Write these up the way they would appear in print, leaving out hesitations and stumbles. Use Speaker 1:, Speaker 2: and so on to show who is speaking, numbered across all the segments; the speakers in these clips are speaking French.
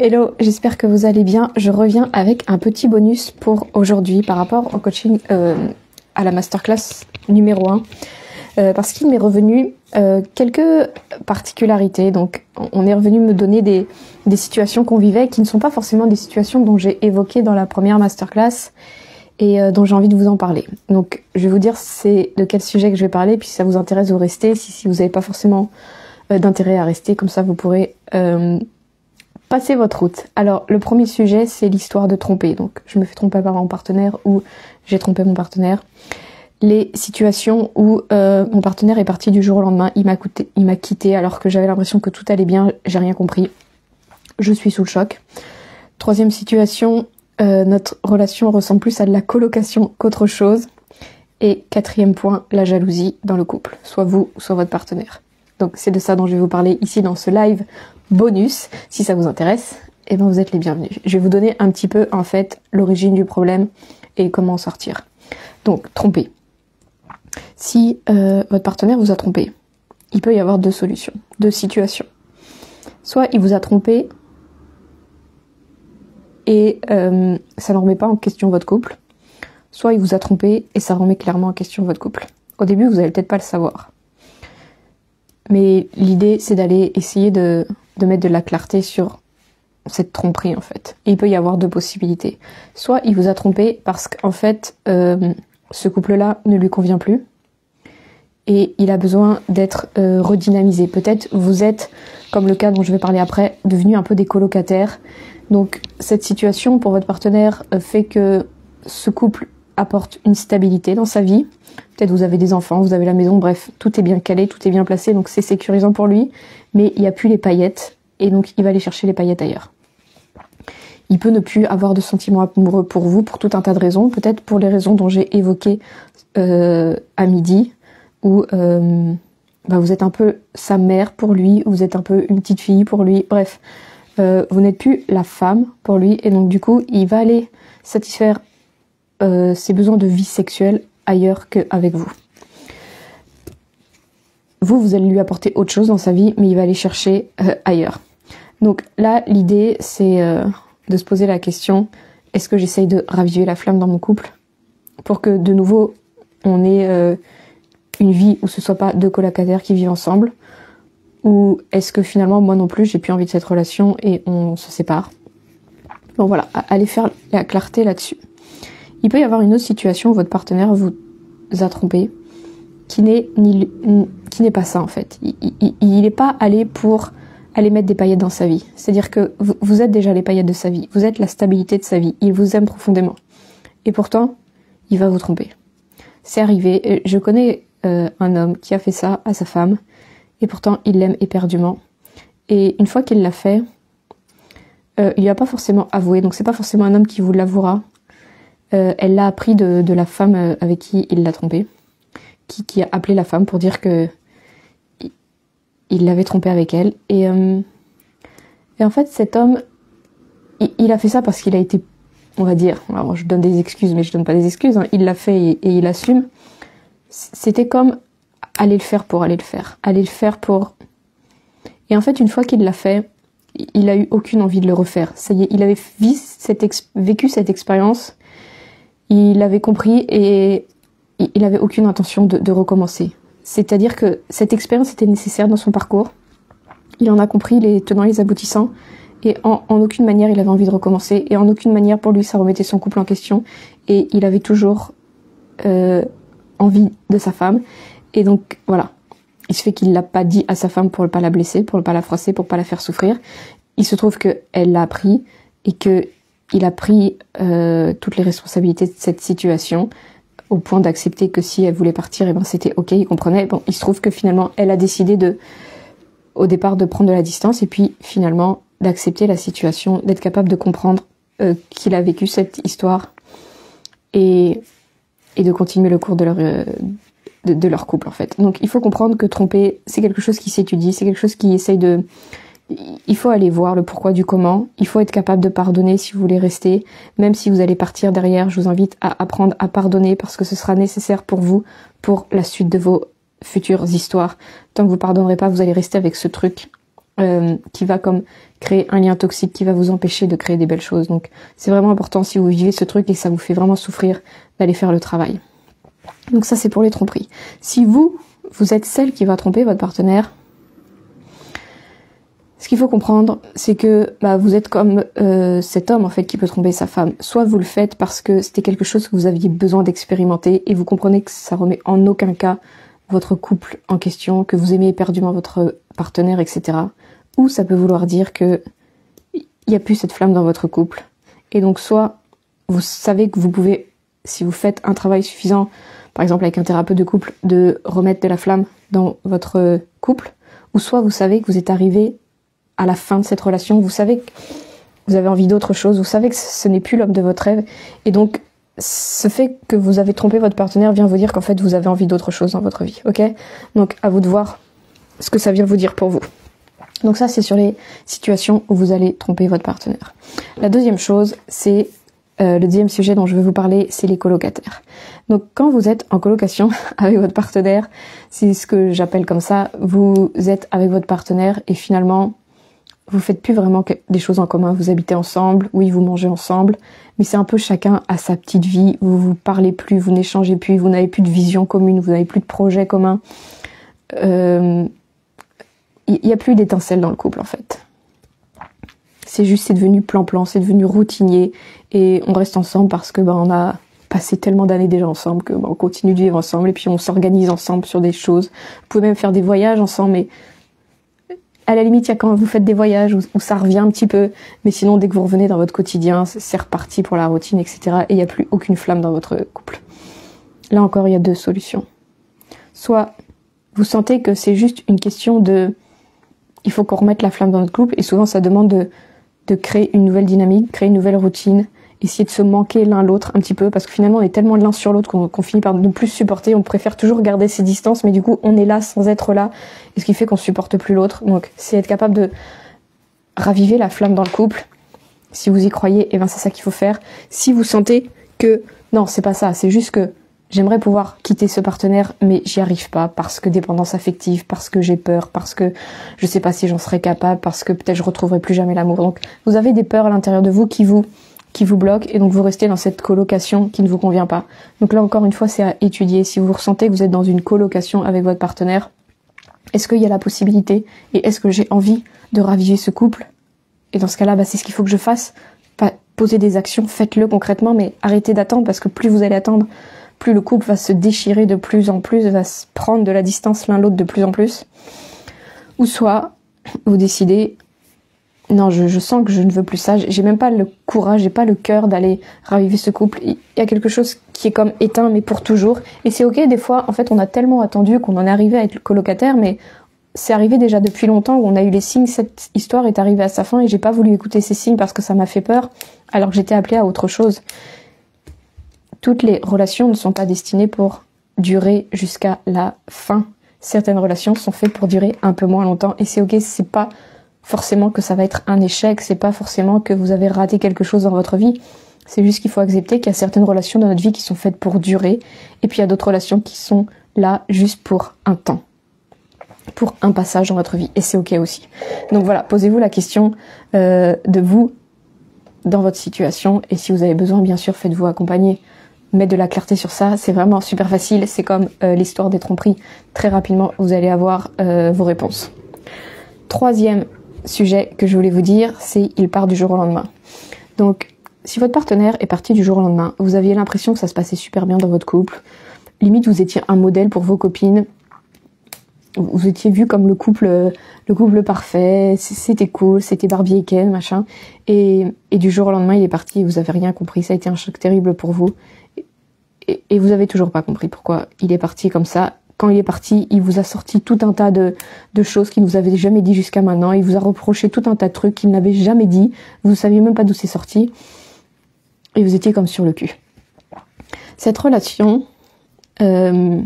Speaker 1: Hello, j'espère que vous allez bien. Je reviens avec un petit bonus pour aujourd'hui par rapport au coaching, à la masterclass numéro 1. Parce qu'il m'est revenu quelques particularités. Donc on est revenu me donner des situations qu'on vivait qui ne sont pas forcément des situations dont j'ai évoqué dans la première masterclass et dont j'ai envie de vous en parler. Donc je vais vous dire c'est de quel sujet que je vais parler, puis si ça vous intéresse vous restez. Si vous n'avez pas forcément d'intérêt à rester, comme ça vous pourrez passer votre route. Alors le premier sujet c'est l'histoire de tromper. Donc je me fais tromper par mon partenaire ou j'ai trompé mon partenaire. Les situations où mon partenaire est parti du jour au lendemain, il m'a quitté alors que j'avais l'impression que tout allait bien, j'ai rien compris. Je suis sous le choc. Troisième situation, notre relation ressemble plus à de la colocation qu'autre chose. Et quatrième point, la jalousie dans le couple, soit vous, soit votre partenaire. Donc c'est de ça dont je vais vous parler ici dans ce live bonus. Si ça vous intéresse, eh ben vous êtes les bienvenus. Je vais vous donner un petit peu en fait l'origine du problème et comment en sortir. Donc tromper. Si votre partenaire vous a trompé, il peut y avoir deux solutions, deux situations. Soit il vous a trompé et ça ne remet pas en question votre couple. Soit il vous a trompé et ça remet clairement en question votre couple. Au début, vous n'allez peut-être pas le savoir. Mais l'idée, c'est d'aller essayer de mettre de la clarté sur cette tromperie, en fait. Et il peut y avoir deux possibilités. Soit il vous a trompé parce qu'en fait, ce couple-là ne lui convient plus. Et il a besoin d'être redynamisé. Peut-être vous êtes, comme le cas dont je vais parler après, devenu un peu des colocataires. Donc cette situation pour votre partenaire fait que ce couple apporte une stabilité dans sa vie. Peut-être vous avez des enfants, vous avez la maison, bref, tout est bien calé, tout est bien placé, donc c'est sécurisant pour lui. Mais il n'y a plus les paillettes, et donc il va aller chercher les paillettes ailleurs. Il peut ne plus avoir de sentiments amoureux pour vous, pour tout un tas de raisons. Peut-être pour les raisons dont j'ai évoquées à midi, où vous êtes un peu sa mère pour lui, ou vous êtes un peu une petite fille pour lui, bref. Vous n'êtes plus la femme pour lui, et donc du coup, il va aller satisfaire ses besoins de vie sexuelle ailleurs qu'avec vous. Vous allez lui apporter autre chose dans sa vie, mais il va aller chercher ailleurs. Donc là, l'idée, c'est de se poser la question, est-ce que j'essaye de raviver la flamme dans mon couple pour que de nouveau, on ait une vie où ce soit pas deux colocataires qui vivent ensemble, ou est-ce que finalement, moi non plus, j'ai plus envie de cette relation et on se sépare. Bon voilà, allez faire la clarté là-dessus. Il peut y avoir une autre situation où votre partenaire vous a trompé, qui n'est pas ça en fait. Il n'est pas allé pour aller mettre des paillettes dans sa vie. C'est-à-dire que vous êtes déjà les paillettes de sa vie, vous êtes la stabilité de sa vie, il vous aime profondément. Et pourtant, il va vous tromper. C'est arrivé, je connais un homme qui a fait ça à sa femme, et pourtant il l'aime éperdument. Et une fois qu'il l'a fait, il lui a pas forcément avoué, donc c'est pas forcément un homme qui vous l'avouera. Elle l'a appris de la femme avec qui il l'a trompé, qui a appelé la femme pour dire que il l'avait trompé avec elle. Et en fait, cet homme, il a fait ça parce qu'il a été, on va dire, alors je donne des excuses, mais je donne pas des excuses, hein, il l'a fait et il assume. C'était comme aller le faire pour aller le faire. Aller le faire pour... Et en fait, une fois qu'il l'a fait, il a eu aucune envie de le refaire. Ça y est, il avait vécu cette expérience, il avait compris et il avait aucune intention de recommencer. C'est-à-dire que cette expérience était nécessaire dans son parcours. Il en a compris les tenants et les aboutissants et en aucune manière il avait envie de recommencer et en aucune manière pour lui ça remettait son couple en question et il avait toujours envie de sa femme et donc voilà. Il se fait qu'il l'a pas dit à sa femme pour ne pas la blesser, pour ne pas la froisser, pour ne pas la faire souffrir. Il se trouve qu'elle l'a appris et que il a pris toutes les responsabilités de cette situation au point d'accepter que si elle voulait partir, eh ben c'était ok, il comprenait. Bon, il se trouve que finalement, elle a décidé au départ de prendre de la distance et puis finalement d'accepter la situation, d'être capable de comprendre qu'il a vécu cette histoire et de continuer le cours de leur couple en fait. Donc il faut comprendre que tromper, c'est quelque chose qui s'étudie, c'est quelque chose qui essaye de... Il faut aller voir le pourquoi du comment, il faut être capable de pardonner si vous voulez rester, même si vous allez partir derrière, je vous invite à apprendre à pardonner parce que ce sera nécessaire pour vous, pour la suite de vos futures histoires. Tant que vous pardonnerez pas, vous allez rester avec ce truc qui va comme créer un lien toxique qui va vous empêcher de créer des belles choses. Donc c'est vraiment important, si vous vivez ce truc et que ça vous fait vraiment souffrir, d'aller faire le travail. Donc ça, c'est pour les tromperies. Si vous êtes celle qui va tromper votre partenaire, ce qu'il faut comprendre, c'est que vous êtes comme cet homme en fait qui peut tromper sa femme. Soit vous le faites parce que c'était quelque chose que vous aviez besoin d'expérimenter et vous comprenez que ça remet en aucun cas votre couple en question, que vous aimez éperdument votre partenaire, etc. Ou ça peut vouloir dire que il n'y a plus cette flamme dans votre couple. Et donc soit vous savez que vous pouvez, si vous faites un travail suffisant, par exemple avec un thérapeute de couple, de remettre de la flamme dans votre couple, ou soit vous savez que vous êtes arrivé à la fin de cette relation, vous savez que vous avez envie d'autre chose, vous savez que ce n'est plus l'homme de votre rêve, et donc ce fait que vous avez trompé votre partenaire vient vous dire qu'en fait vous avez envie d'autre chose dans votre vie, ok? Donc à vous de voir ce que ça vient vous dire pour vous. Donc ça, c'est sur les situations où vous allez tromper votre partenaire. La deuxième chose, c'est le deuxième sujet dont je veux vous parler, c'est les colocataires. Donc quand vous êtes en colocation avec votre partenaire, c'est ce que j'appelle comme ça, vous êtes avec votre partenaire et finalement, vous faites plus vraiment des choses en commun. Vous habitez ensemble, oui, vous mangez ensemble, mais c'est un peu chacun à sa petite vie. Vous vous parlez plus, vous n'échangez plus, vous n'avez plus de vision commune, vous n'avez plus de projet commun. Il n'y a plus d'étincelle dans le couple en fait. C'est devenu plan-plan, c'est devenu routinier et on reste ensemble parce que on a passé tellement d'années déjà ensemble que on continue de vivre ensemble et puis on s'organise ensemble sur des choses. Vous pouvez même faire des voyages ensemble, mais à la limite il y a quand vous faites des voyages où ça revient un petit peu, mais sinon dès que vous revenez dans votre quotidien, c'est reparti pour la routine, etc. Et il n'y a plus aucune flamme dans votre couple. Là encore, il y a deux solutions. Soit vous sentez que c'est juste une question de il faut qu'on remette la flamme dans notre couple et souvent ça demande de créer une nouvelle dynamique, créer une nouvelle routine, essayer de se manquer l'un l'autre un petit peu parce que finalement on est tellement l'un sur l'autre qu'on finit par ne plus supporter, on préfère toujours garder ses distances mais du coup on est là sans être là et ce qui fait qu'on supporte plus l'autre. Donc c'est être capable de raviver la flamme dans le couple. Si vous y croyez, c'est ça qu'il faut faire. Si vous sentez que non, c'est pas ça, c'est juste que j'aimerais pouvoir quitter ce partenaire, mais j'y arrive pas parce que dépendance affective, parce que j'ai peur, parce que je sais pas si j'en serais capable, parce que peut-être je retrouverai plus jamais l'amour. Donc, vous avez des peurs à l'intérieur de vous qui vous bloquent et donc vous restez dans cette colocation qui ne vous convient pas. Donc là, encore une fois, c'est à étudier. Si vous ressentez que vous êtes dans une colocation avec votre partenaire, est-ce qu'il y a la possibilité et est-ce que j'ai envie de raviver ce couple? Et dans ce cas-là, c'est ce qu'il faut que je fasse. Poser des actions, faites-le concrètement, mais arrêtez d'attendre parce que plus vous allez attendre, plus le couple va se déchirer de plus en plus, va se prendre de la distance l'un l'autre de plus en plus. Ou soit, vous décidez, non, je sens que je ne veux plus ça, j'ai même pas le courage, j'ai pas le cœur d'aller raviver ce couple. Il y a quelque chose qui est comme éteint, mais pour toujours. Et c'est ok, des fois, en fait, on a tellement attendu qu'on en est arrivé à être colocataire, mais c'est arrivé déjà depuis longtemps où on a eu les signes, cette histoire est arrivée à sa fin et j'ai pas voulu écouter ces signes parce que ça m'a fait peur, alors que j'étais appelée à autre chose. Toutes les relations ne sont pas destinées pour durer jusqu'à la fin. Certaines relations sont faites pour durer un peu moins longtemps et c'est ok, c'est pas forcément que ça va être un échec, c'est pas forcément que vous avez raté quelque chose dans votre vie. C'est juste qu'il faut accepter qu'il y a certaines relations dans notre vie qui sont faites pour durer et puis il y a d'autres relations qui sont là juste pour un temps, pour un passage dans votre vie et c'est ok aussi. Donc voilà, posez-vous la question de vous dans votre situation et si vous avez besoin, bien sûr, faites-vous accompagner. Mettre de la clarté sur ça, c'est vraiment super facile. C'est comme l'histoire des tromperies. Très rapidement, vous allez avoir vos réponses. Troisième sujet que je voulais vous dire, c'est il part du jour au lendemain. Donc, si votre partenaire est parti du jour au lendemain, vous aviez l'impression que ça se passait super bien dans votre couple. Limite, vous étiez un modèle pour vos copines. Vous étiez vu comme le couple parfait. C'était cool, c'était Barbie et Ken, machin. Et du jour au lendemain, il est parti et vous avez rien compris. Ça a été un choc terrible pour vous. Et vous avez toujours pas compris pourquoi il est parti comme ça. Quand il est parti, il vous a sorti tout un tas de choses qu'il ne vous avait jamais dit jusqu'à maintenant. Il vous a reproché tout un tas de trucs qu'il n'avait jamais dit. Vous saviez même pas d'où c'est sorti. Et vous étiez comme sur le cul. Cette relation, j'en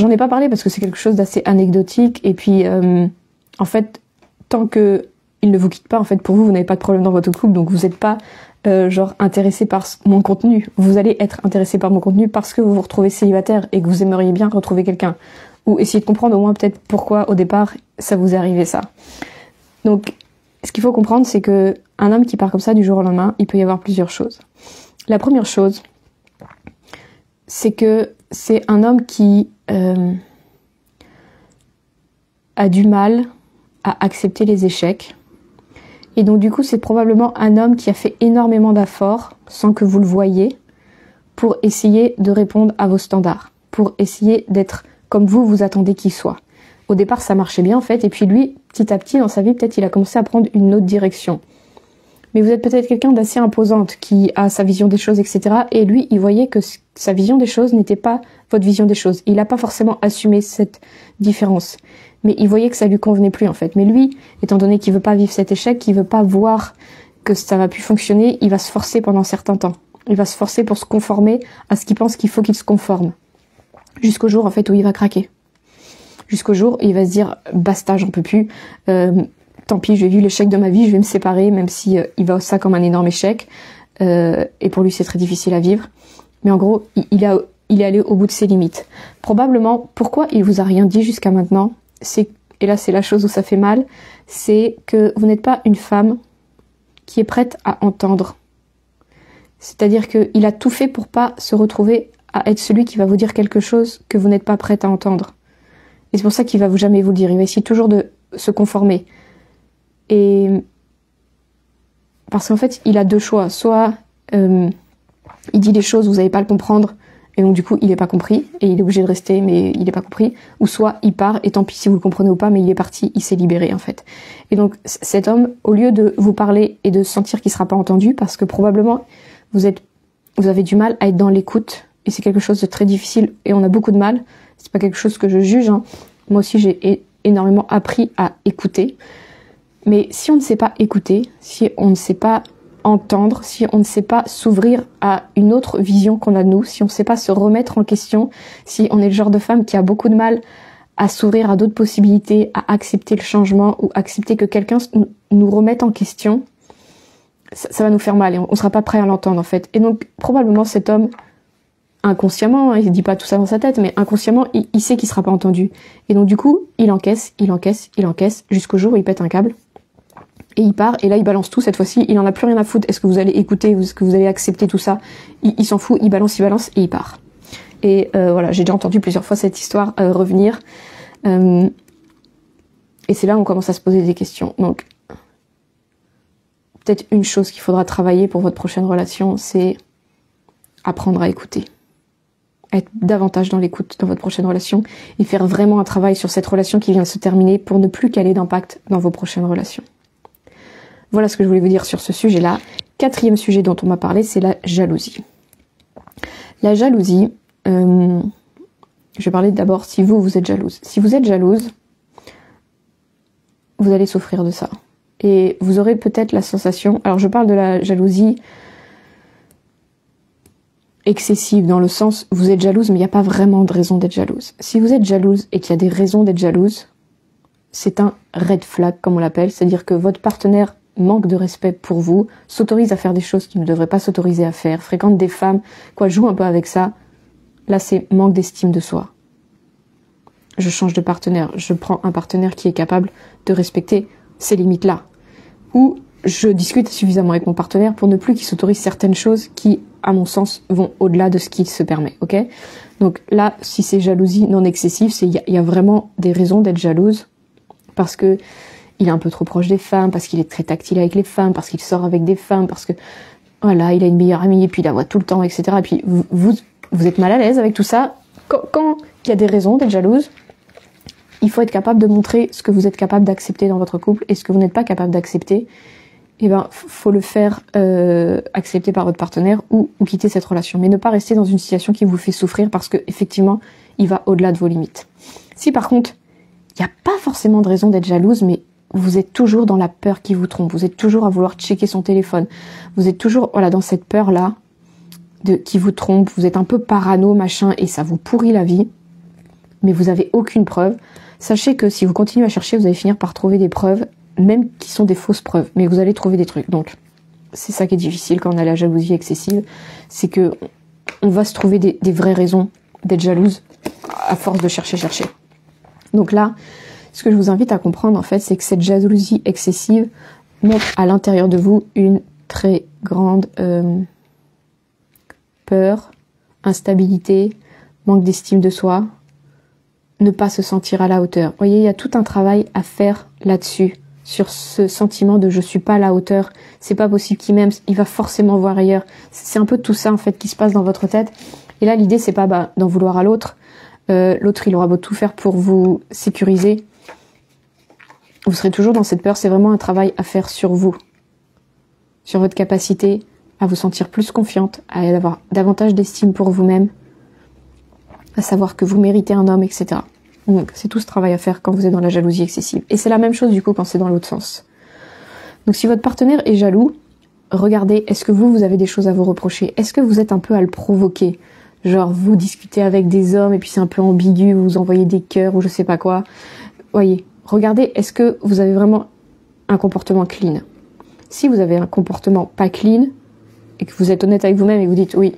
Speaker 1: ai pas parlé parce que c'est quelque chose d'assez anecdotique. Et puis, en fait, tant que il ne vous quitte pas, en fait, pour vous, vous n'avez pas de problème dans votre couple. Donc, vous n'êtes pas intéressé par mon contenu. Vous allez être intéressé par mon contenu parce que vous vous retrouvez célibataire et que vous aimeriez bien retrouver quelqu'un. Ou essayer de comprendre au moins peut-être pourquoi au départ ça vous est arrivé ça. Donc, ce qu'il faut comprendre, c'est que un homme qui part comme ça du jour au lendemain, il peut y avoir plusieurs choses. La première chose, c'est que c'est un homme qui a du mal à accepter les échecs. Et donc du coup, c'est probablement un homme qui a fait énormément d'efforts, sans que vous le voyiez, pour essayer de répondre à vos standards, pour essayer d'être comme vous attendez qu'il soit. Au départ, ça marchait bien en fait, et puis lui, petit à petit, dans sa vie, peut-être il a commencé à prendre une autre direction. Mais vous êtes peut-être quelqu'un d'assez imposante, qui a sa vision des choses, etc. Et lui, il voyait que sa vision des choses n'était pas votre vision des choses. Il n'a pas forcément assumé cette différence. Mais il voyait que ça lui convenait plus en fait. Mais lui, étant donné qu'il veut pas vivre cet échec, qu'il veut pas voir que ça va plus fonctionner, il va se forcer pendant un certain temps. Il va se forcer pour se conformer à ce qu'il pense qu'il faut qu'il se conforme. Jusqu'au jour en fait où il va craquer. Jusqu'au jour où il va se dire basta, j'en peux plus. Tant pis, j'ai vu l'échec de ma vie, je vais me séparer, même si il voit ça comme un énorme échec. Et pour lui, c'est très difficile à vivre. Mais en gros, il est allé au bout de ses limites. Probablement, pourquoi il vous a rien dit jusqu'à maintenant, et là c'est la chose où ça fait mal, c'est que vous n'êtes pas une femme qui est prête à entendre. C'est-à-dire qu'il a tout fait pour pas se retrouver à être celui qui va vous dire quelque chose que vous n'êtes pas prête à entendre. Et c'est pour ça qu'il va jamais vous le dire. Il va essayer toujours de se conformer. Et parce qu'en fait, il a deux choix. Soit il dit des choses, vous n'allez pas le comprendre, et donc du coup, il n'est pas compris, et il est obligé de rester, mais il n'est pas compris. Ou soit il part, et tant pis si vous le comprenez ou pas, mais il est parti, il s'est libéré en fait. Et donc cet homme, au lieu de vous parler et de sentir qu'il ne sera pas entendu, parce que probablement vous avez du mal à être dans l'écoute, et c'est quelque chose de très difficile, et on a beaucoup de mal. C'est pas quelque chose que je juge, hein. Moi aussi j'ai énormément appris à écouter. Mais si on ne sait pas écouter, si on ne sait pas entendre, si on ne sait pas s'ouvrir à une autre vision qu'on a de nous, si on ne sait pas se remettre en question, si on est le genre de femme qui a beaucoup de mal à s'ouvrir à d'autres possibilités, à accepter le changement ou accepter que quelqu'un nous remette en question, ça va nous faire mal et on ne sera pas prêt à l'entendre en fait. Et donc probablement cet homme, inconsciemment, il ne dit pas tout ça dans sa tête, mais inconsciemment, il sait qu'il ne sera pas entendu. Et donc du coup, il encaisse, jusqu'au jour où il pète un câble. Et il part, et là il balance tout cette fois-ci, il en a plus rien à foutre, est-ce que vous allez écouter, est-ce que vous allez accepter tout ça, il s'en fout, il balance, et il part. Et voilà, j'ai déjà entendu plusieurs fois cette histoire revenir, et c'est là où on commence à se poser des questions. Donc, peut-être une chose qu'il faudra travailler pour votre prochaine relation, c'est apprendre à écouter. Être davantage dans l'écoute dans votre prochaine relation, et faire vraiment un travail sur cette relation qui vient de se terminer pour ne plus qu'elle ait d'impact dans vos prochaines relations. Voilà ce que je voulais vous dire sur ce sujet-là. Quatrième sujet dont on m'a parlé, c'est la jalousie. La jalousie, je vais parler d'abord si vous êtes jalouse. Si vous êtes jalouse, vous allez souffrir de ça. Et vous aurez peut-être la sensation, alors je parle de la jalousie excessive, dans le sens, vous êtes jalouse, mais il n'y a pas vraiment de raison d'être jalouse. Si vous êtes jalouse et qu'il y a des raisons d'être jalouse, c'est un red flag, comme on l'appelle, c'est-à-dire que votre partenaire manque de respect pour vous, s'autorise à faire des choses qu'il ne devrait pas s'autoriser à faire, fréquente des femmes, joue un peu avec ça, là c'est manque d'estime de soi. Je change de partenaire, je prends un partenaire qui est capable de respecter ces limites-là. Ou je discute suffisamment avec mon partenaire pour ne plus qu'il s'autorise certaines choses qui, à mon sens, vont au-delà de ce qu'il se permet, ok ? Donc là, si c'est jalousie non excessive, il y a vraiment des raisons d'être jalouse, parce que il est un peu trop proche des femmes, parce qu'il est très tactile avec les femmes, parce qu'il sort avec des femmes, parce que voilà, il a une meilleure amie, et puis il la voit tout le temps, etc. Et puis vous êtes mal à l'aise avec tout ça. Quand il y a des raisons d'être jalouse, il faut être capable de montrer ce que vous êtes capable d'accepter dans votre couple, et ce que vous n'êtes pas capable d'accepter, eh ben, faut le faire accepter par votre partenaire ou quitter cette relation. Mais ne pas rester dans une situation qui vous fait souffrir parce que effectivement, il va au-delà de vos limites. Si par contre, il n'y a pas forcément de raison d'être jalouse, mais vous êtes toujours dans la peur qui vous trompe, vous êtes toujours à vouloir checker son téléphone, vous êtes toujours dans cette peur-là qui vous trompe, vous êtes un peu parano, machin, et ça vous pourrit la vie, mais vous avez aucune preuve. Sachez que si vous continuez à chercher, vous allez finir par trouver des preuves, même qui sont des fausses preuves, mais vous allez trouver des trucs. Donc, c'est ça qui est difficile quand on a la jalousie excessive, c'est que on va se trouver des vraies raisons d'être jalouse à force de chercher. Donc là, Ce que je vous invite à comprendre, en fait, c'est que cette jalousie excessive montre à l'intérieur de vous une très grande peur, instabilité, manque d'estime de soi, ne pas se sentir à la hauteur. Vous voyez, il y a tout un travail à faire là-dessus, sur ce sentiment de je suis pas à la hauteur, c'est pas possible qu'il m'aime, il va forcément voir ailleurs. C'est un peu tout ça en fait qui se passe dans votre tête. Et là, l'idée c'est pas d'en vouloir à l'autre. L'autre, il aura beau tout faire pour vous sécuriser. Vous serez toujours dans cette peur. C'est vraiment un travail à faire sur vous, sur votre capacité à vous sentir plus confiante, à avoir davantage d'estime pour vous-même, à savoir que vous méritez un homme, etc. Donc c'est tout ce travail à faire quand vous êtes dans la jalousie excessive. Et c'est la même chose du coup quand c'est dans l'autre sens. Donc si votre partenaire est jaloux, regardez, est-ce que vous avez des choses à vous reprocher? Est-ce que vous êtes un peu à le provoquer? Genre vous discutez avec des hommes et puis c'est un peu ambigu, vous envoyez des cœurs ou je sais pas quoi. Voyez, regardez, est-ce que vous avez vraiment un comportement clean? Si vous avez un comportement pas clean et que vous êtes honnête avec vous-même et que vous dites oui,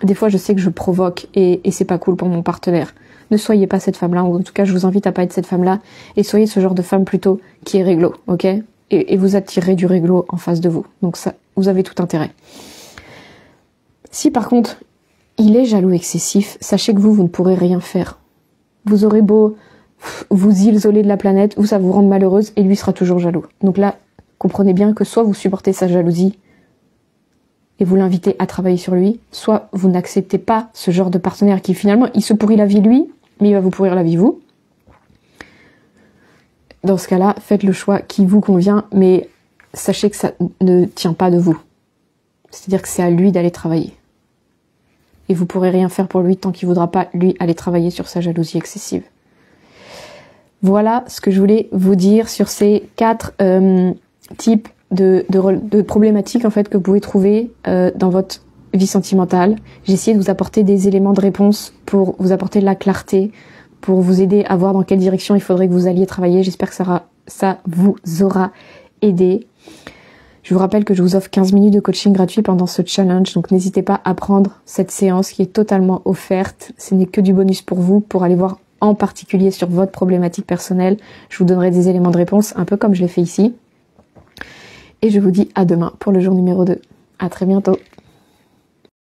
Speaker 1: des fois je sais que je provoque et c'est pas cool pour mon partenaire. Ne soyez pas cette femme-là, ou en tout cas je vous invite à pas être cette femme-là, et soyez ce genre de femme plutôt qui est réglo, ok? Et vous attirez du réglo en face de vous. Donc ça, vous avez tout intérêt. Si par contre, il est jaloux excessif, sachez que vous ne pourrez rien faire. Vous aurez beau vous isoler de la planète, ou ça vous rendre malheureuse, et lui sera toujours jaloux. Donc là, comprenez bien que soit vous supportez sa jalousie, et vous l'invitez à travailler sur lui, soit vous n'acceptez pas ce genre de partenaire qui finalement, il se pourrit la vie lui, mais il va vous pourrir la vie vous. Dans ce cas-là, faites le choix qui vous convient, mais sachez que ça ne tient pas de vous. C'est-à-dire que c'est à lui d'aller travailler. Et vous pourrez rien faire pour lui tant qu'il voudra pas, lui, aller travailler sur sa jalousie excessive. Voilà ce que je voulais vous dire sur ces 4 types de problématiques en fait que vous pouvez trouver dans votre vie sentimentale. J'ai essayé de vous apporter des éléments de réponse pour vous apporter de la clarté, pour vous aider à voir dans quelle direction il faudrait que vous alliez travailler. J'espère que ça vous aura aidé. Je vous rappelle que je vous offre 15 minutes de coaching gratuit pendant ce challenge, donc n'hésitez pas à prendre cette séance qui est totalement offerte. Ce n'est que du bonus pour vous, pour aller voir en particulier sur votre problématique personnelle. Je vous donnerai des éléments de réponse, un peu comme je l'ai fait ici. Et je vous dis à demain pour le jour numéro 2. À très bientôt.